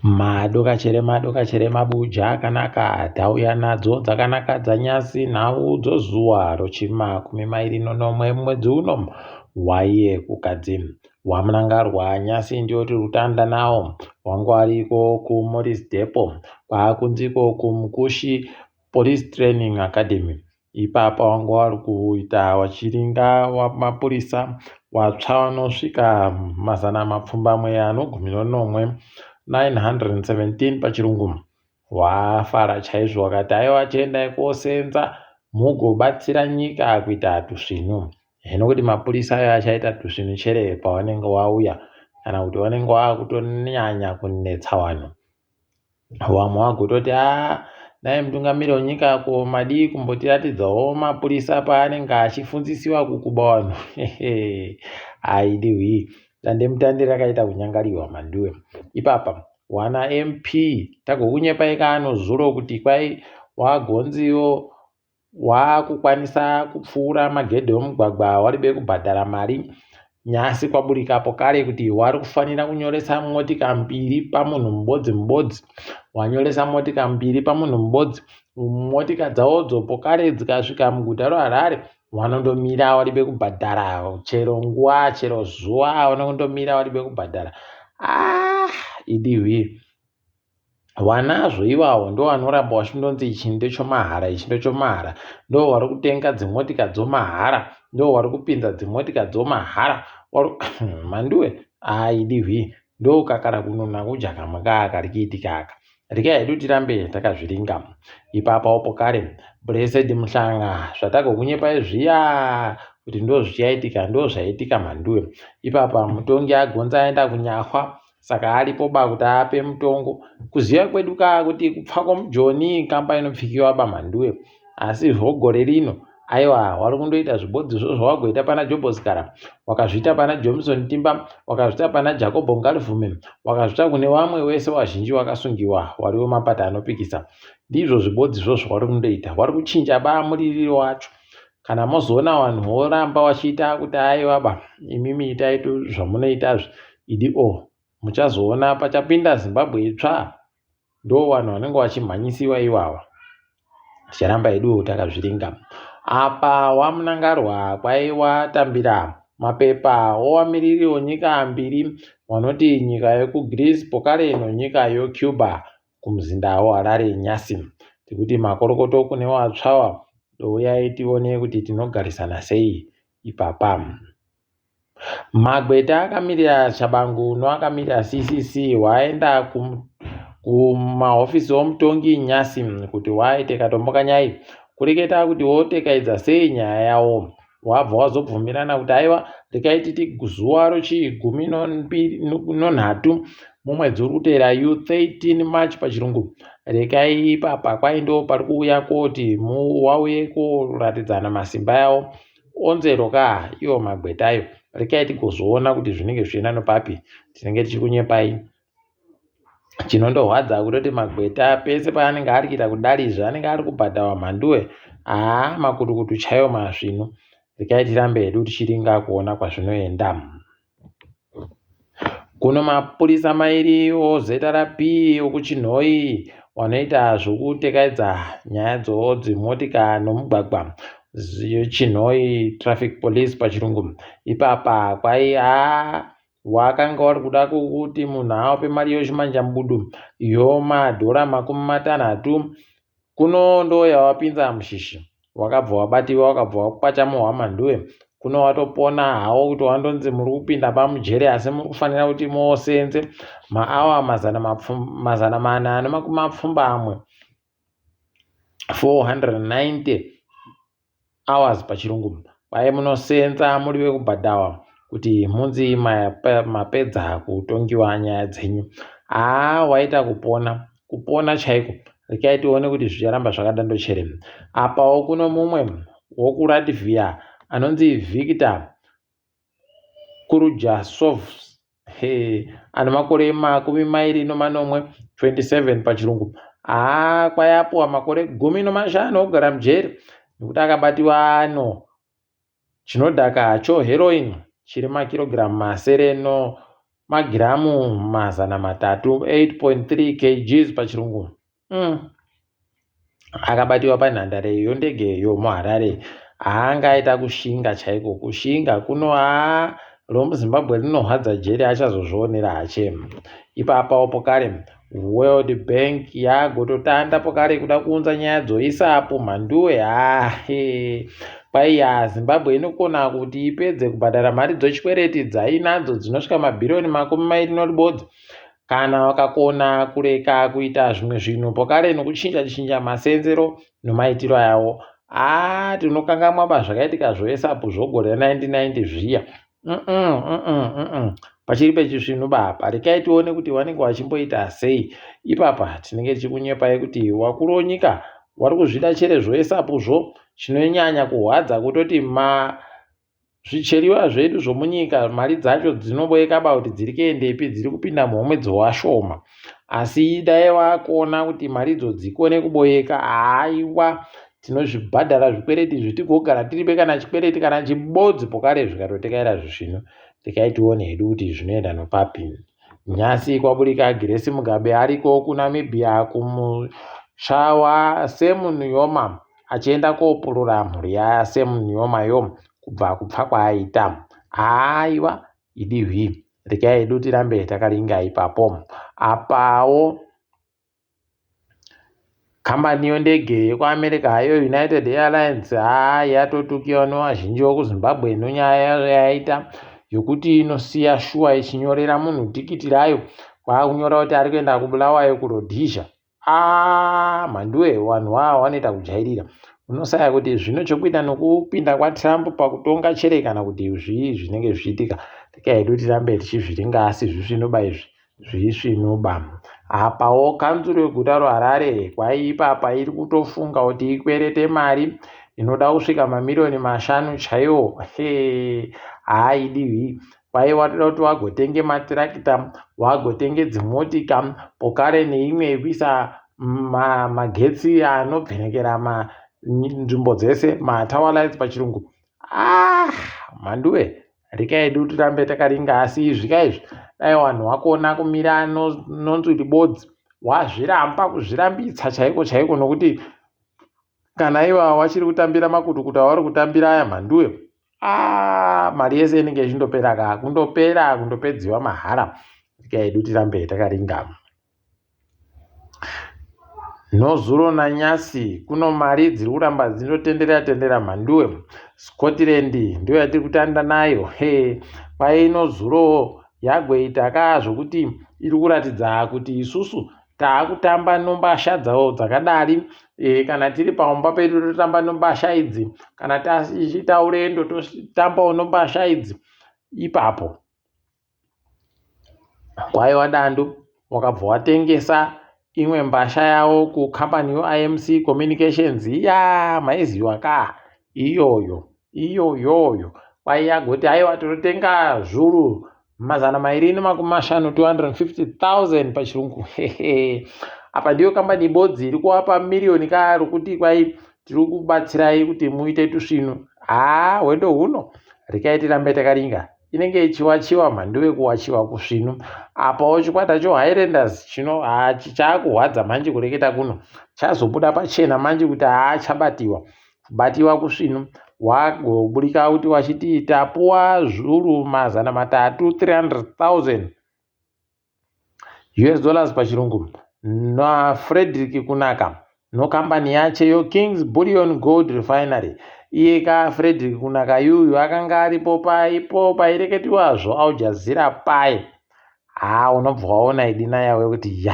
Madokachere mabuja akanaka tauya nadzo dzakanaka dzanyasi nhau dzozuwa rochi 21 mwedzi uno waiyekukadzi wamunangarwa nyasi ndioti rutanda nawo wangu ariko kuMorris Depo kwakunziko kumukushi Police Training Academy ipapa wangu wari kuita wachiringa wamapurisa watsva vanosvika 917 917 pachirungu wafara chaizvo wakati aiwa chiendai kosenza mugobatsira nyika kuita tusvinu. Hino kuti mapurisa ayo achaita tusvinu chere pavanenge vauya kana kuti vanenge vakutonyanya kunetsa vanhu. Vamwe vagototi dai mutungamiriri wenyika ko madii kumbotiratidzawo mapurisa paanenge achifundzisiwa kukuba vanhu. Aidiwi dandemutande rakaita kunyangariwa manduwe. Ipapa wana MP tagokunyepai kano zuro kuti kwai wagonziwo wakukwanisa kupfuura magedhe omugwagwa waribe kubhadhara mari. Nyasi kwaburikapo kare kuti wari kufanira kunyoresa motika 2 pamunhu mubodzi wanyoresa motika 2 pamunhu mubodzi. Motika dzawodzo pokare dzikasvika muguta reHarare wanondomira waribe kubhadhara chero nguva chero zuva wanondomira waribe kubhadhara. Idiwi wanazvo ivavo ndo vanoramba vachindonzi ichi ndechomahara ichi ndechomahara ndo vari kutenga dzimotika dzomahara ndo vari kupinza dzimotika dzomahara manduwe idiwi ndo kakara kunona kujaka makaka rikiitika aka rikai hedu tirambe takazviringa. Ipapa pokare Blessed Muhlanga zvatagokunyepai zviya kuti ndo zvichaitika ndo zvaitika manduwe. Ipapa mutongi agonza aenda kunyahwa saka aripo kuti ape mutongo kuziva kwedu kuti kupfa kwomujoni kamba inopfikiwa manduwe asi zvogore rino aiwa wari kundoita zvibodzizvo zvawagoita pana Jobhosikara wakazviita pana Johnson Timba wakazviita pana Jacob Ngaruvume wakazviita kune vamwe wese wazhinji wakasungiwa wariwo mapata anopikisa. Ndizvo zvibodzizvo zvavari kundoita wari kuchinja muririro wacho. Kana mozoona vanhu voramba vachiita kuti aiwa imimi itai zvamunoita idi muchazoona pachapinda Zimbabwe itsva ndo vanhu vanenge vachimhanyisiwa ivava. Ticharamba hedu takazviringa. Apa wamunangarwa kwai watambira mapepa owamiriri wenyika 2 wanoti nyika yekuGreece pokare ino nyika yeCuba kumuzinda weHarare nyasi. Tikuti makorokoto kune vatsvawa uyai tione kuti tinogarisana sei ipapa. Magweta akamirira Chabangu noakamirira CCC waenda kumahofisi omutongi nyasi kuti waite katombo kanyai kureketa kuti wotekaidza sei nyaya yawo. Wabva wazobvumirana kuti aiwa rekaititi zuva rochi13 mumwedzi uri kuteera U13 March pachirungu rekai ipapa kwai ndo pari kuuya koti wauye koratidzana masimba yawo onzero iwo magwetayo rekai tigozoona kuti zvinenge zvichienda nopapi tinenge tichikunyepai. Chinondorwadza kutoti magweta pese paanenge ari kuita kudari zvaanenge ari kubhadhawa manduwe makutukutu chaiwo mazvino. Rekai tirambe hedu tichiringa kuona kwazvinoenda. Kuno mapurisa mairi zeta raP okuchinhoi wanoita zvokutekaidza nyaya dzimotika nomugwagwa Chinhoi Traffic Police pachirungu. Ipapa kwai wakanga wari kuda kuti munhu awape mari yochimanja mbudu yomadhora 60 kuno ndo yawapinza mushishi wakabva wabatiwa wakabva wakwachamuhwa manduwe. Kuno watopona hawo kuti wandonzi muri kupinda pamujere asi muri kufanira kuti mosenze maawa 490 490 hours pachirungu kwai munosenza muri vekubhadhawa kuti munzi mapedza kutongiwa nyaya dzenyu. Waita kupona chaiko. Rekai tione kuti zvicharamba zvakadandochere. Apawo kuno mumwe wokurativhiya anonzi Victor Kurujasov ana makore 27 pachirungu. Kwai apuwa makore 15 ogara mujere nekuti akabatiwa chinodhaka heroin chiri makirogiramu 7 magiramu 300, 8.3 kgs pachirungu. Akabatiwa panhandare iyo ndegeyo muHarare. Haangaita kushinga chaiko. Kushinga kuno romuZimbabwe rinohwadza jeri, achazozvionera hache. Ipapawo pokare World Bank yagototanda pokare kuda kuunza nyaya dzoisapo mhanduwe. Kwai Zimbabwe inokona kuti ipedze kubhadhara mari dzechikwereti dzainadzo dzinosvika mabhirioni 20 kana wakakona kureka kuita zvimwe zvinhu pokare nokuchinja masenzero nomaitiro yawo. Tinokangamwa zvakaitika zvoesapu zvogore 1990 zviya. Pachiri pechisvino baba, rekai tione kuti vanenge vachimboita sei. Ipapa tinenge tichikunyepai kuti wakuru wenyika wari kuzvida chere zvoesapuzvo. Chinonyanya kuhwadza kutoti zvicheriwa zvedu zvomunyika mari dzacho dzinoboeka kuti dziri kuendepi, dziri kupinda muhomwe dzowashoma. Asi dai wakuona kuti maridzo dzikone kuboeka, aiwa tinozvibhadhara zvikwereti zvitigogara tiribe kana chikwereti kana chibodzi pokare zvikatotekaira zvizvino. Rekai tione hedu kuti zvinoenda nopapi. Nyasi kwaburika Grace Mugabe ariko kuNamibia kumusha waSam Nujoma achienda kopurura mhuri yaSam Nujoma yo kubva kupfa kwaaita. Aiwa idihwi. Rekai hedu tirambe takaringa ipapo. Apawo kambani yondege yekuAmerica hayo United Airlines yatotukiwa nevazhinji vekuZimbabwe nonyaya yaita yokuti inosiya shuwa ichinyorera munhu tikiti rayo kwakunyora kuti ari kuenda kuBulawayo kuRhodesia. Mhanduwe vanhu vanoita kujairira. Unosaya kuti zvino chokuita nokupinda kwaTrump pakutonga chere kana kuti zvii zvinenge zvichiitika. Rekai hedu tirambe tichizviringa asi zvisvinoba izvi zvisvinoba. Apawo kanzuro yeguta reHarare kwaipapa iri kutofunga kuti ikwerete mari inoda kusvika mamirioni 5 chaiwo. Idihwi. Kwai watoda kuti wagotenge matirakita, wagotenge dzimotika, pokare neimwe yekuisa magetsi anobvenekera nzvimbo dzese, matower lights pachirungu. Mhanduwe, rekai hedu tirambe takaringa asi zvikaizvi dai vanhu wakona kumira nonzwi ribodzi wazviramba kuzvirambitsa chaiko nokuti kana iwa wachiri kutambira makutukuta wari kutambira aya mhanduwe, mari yese inenge ichindopera kundopedziwa mahara. Rekai hedu tirambe takaringa. Nozuro nanyasi kuno mari dziri kuramba dzinotendera mhanduwe. Scotland ndiyo yatiri kutanda nayo. Kwai Nozuro yagoita zvokuti iri kuratidza kuti isusu taakutamba nombasha dzawo dzakadari. Kana tiri paumba pedu totamba nombasha idzi, kana tichiita urendo totambawo nombasha idzi. Ipapo kwai wadandu wakabva watengesa imwe mbasha yawo kukambani yeIMC Communications. Maiziwa iyoyo kwai yagoti aiwa totenga zviuru 250,000 250,000 pachirungu. Apa ndiyo kambani ibodzi iri kuwapa milioni rokuti kwai tiri kubatsirai kuti muite tusvino. Hwendo huno rekai tirambe takaringa. Inenge ichiwachiwa mhanduwe kuwachiwa kusvino. Apawo chikwata choHighlanders chino chaakuhwadza manje kureketa kuno. Chazobuda pachena manje kuti chabatiwa kusvino. Wagoburika kuti wachiti tapuwa zviuru 300,000 300,000 US dollars pachirungu naFrederick Kunaka nokambani yache Kings Bullion Gold Refinery. Iye Frederick Kunaka yuyu akanga aripo paipo paireketiwazvo Al Jazeera pai. Unobva waona idina yawe kuti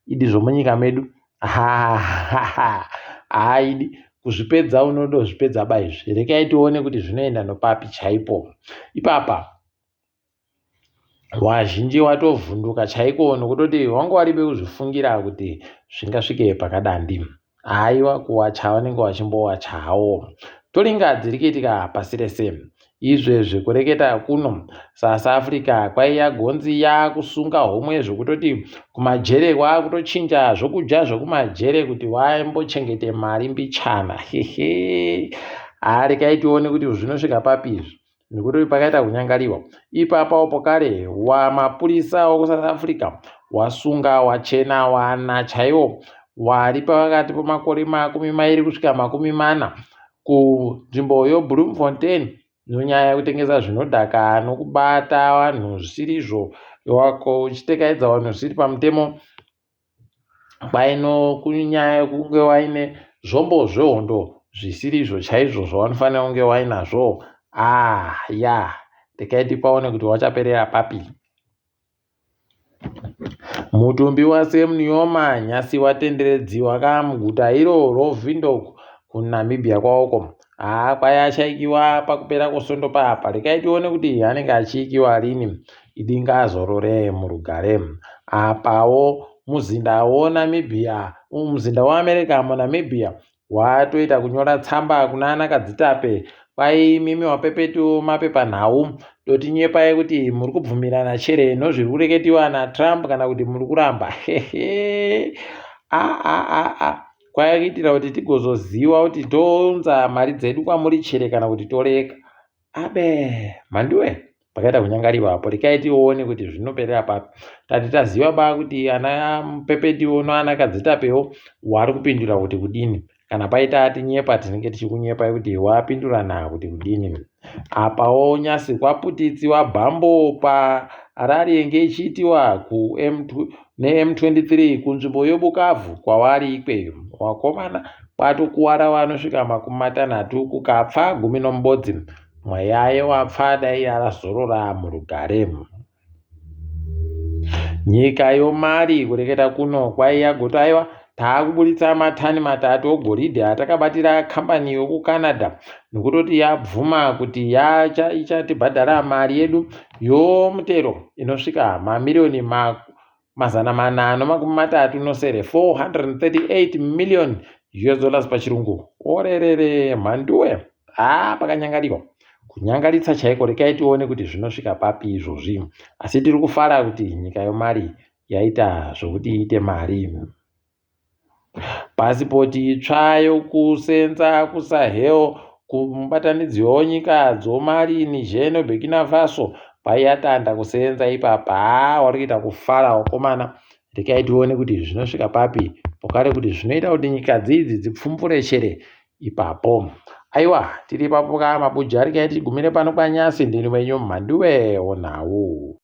idi zvomunyika medu. Idi kuzvipedza unodozvipedza baizvi. Rekai tione kuti zvinoenda nopapi chaipo. Ipapa wazhinji watovhunduka chaiko nokutoti wanga waribe kuzvifungira kuti zvingasvike pakadandi. Aiwa kuwacha vanenge vachimbowacha hawo. Toringa dziri kuitika pasi rese. Izvezvi kureketa kuno South Africa kwaiya gonzi yakusunga homwe zvokutoti kumajere kwakutochinja zvokudya zvokumajere kuti waimbochengete mari mbichana. Rekai tione kuti zvinosvika papi izvi. nekuti pakaita kunyangariwa. Ipapo kare mapurisa wekusouth Africa wasunga wachena wana chaiwo vari pakati pemakore 2 kusvika 40 kunzvimbo yeBloemfontein nonyaya yekutengesa zvinodhaka nokubata vanhu zvisirizvo uchitekaidza vanhu zvisiri pamutemo. Paino kunyaya yekunge waine zvombo zvehondo zvisirizvo chaizvo zvavanofanira kunge wainazvo. Ndikaiti paone kuti wachaperera papi. Mutumbi waSam Nujoma nyasi watenderedziwa muguta iro Windhoek kuNamibia kwawoko. Kwaya achaikiwa pakupera kwesondo papa. Rekai tione kuti anenge achiikiwa rini idinga azorore murugare. Apawo muzindawo Namibia, muzinda weAmerica muNamibia watoita kunyora tsamba kuna anakadzitape. Mimi wapepetu mapepanhau dotinyepai kuti muri kubvumirana chere nozviri kureketiwa naTrump kana kuti muri kuramba. Kwaya kuitira kuti tigozoziva kuti tounza mari dzedu kwamuri chere kana kuti toreka. Mhandiwe pakaita kunyangariwa apo. Rekai tione kuti zvinoperera papi. Tati taziva kuti ana mupepetiwo neanakadzitapewo wari kupindura kuti kudini. Kana paita atinyepa tinenge tichikunyepai kuti wapindurana kuti kudini. Apawo nyasi kwaputitsiwa bhambo parari yenge ichiitiwa neM23 kunzvimbo yeBukavu kwavari ikweyo. Wakomana kwatokuwara vanosvika 60 kukafa 19. Mweyaye wapfa dai arazorora murugare. Nyika yoMali kureketa kuno kwaiya gotaiwa taakubuditsa matani 3 ogoridhe atakabatira kambani yokuCanada nokutoti yabvuma kuti ichatibhadhara mari yedu yomutero inosvika mamiliyoni 430 $438 million pachirungu. Orerere mhanduwe. Pakanyangariwa. Kunyangaritsa chaiko. Rekai tione kuti zvinosvika papi izvozvi. Asi tiri kufara kuti nyika yoMali yaita zvokuti iite mari. Pasipoti itsva yokusenza kuSahel kumubatanidzwa nyika dzoMali, Niger neBurkina Faso payatanda kusenza ipapa. Wari kuita kufara wakomana. Rekai tione kuti zvinosvika papi pokare kuti zvinoita kuti nyika dzidzi dzipfumbure chere ipapo. Aiwa, tiri papo mabuja rekai tigumire pano panyasi. Ndini wenyu Mhandiwe Onau.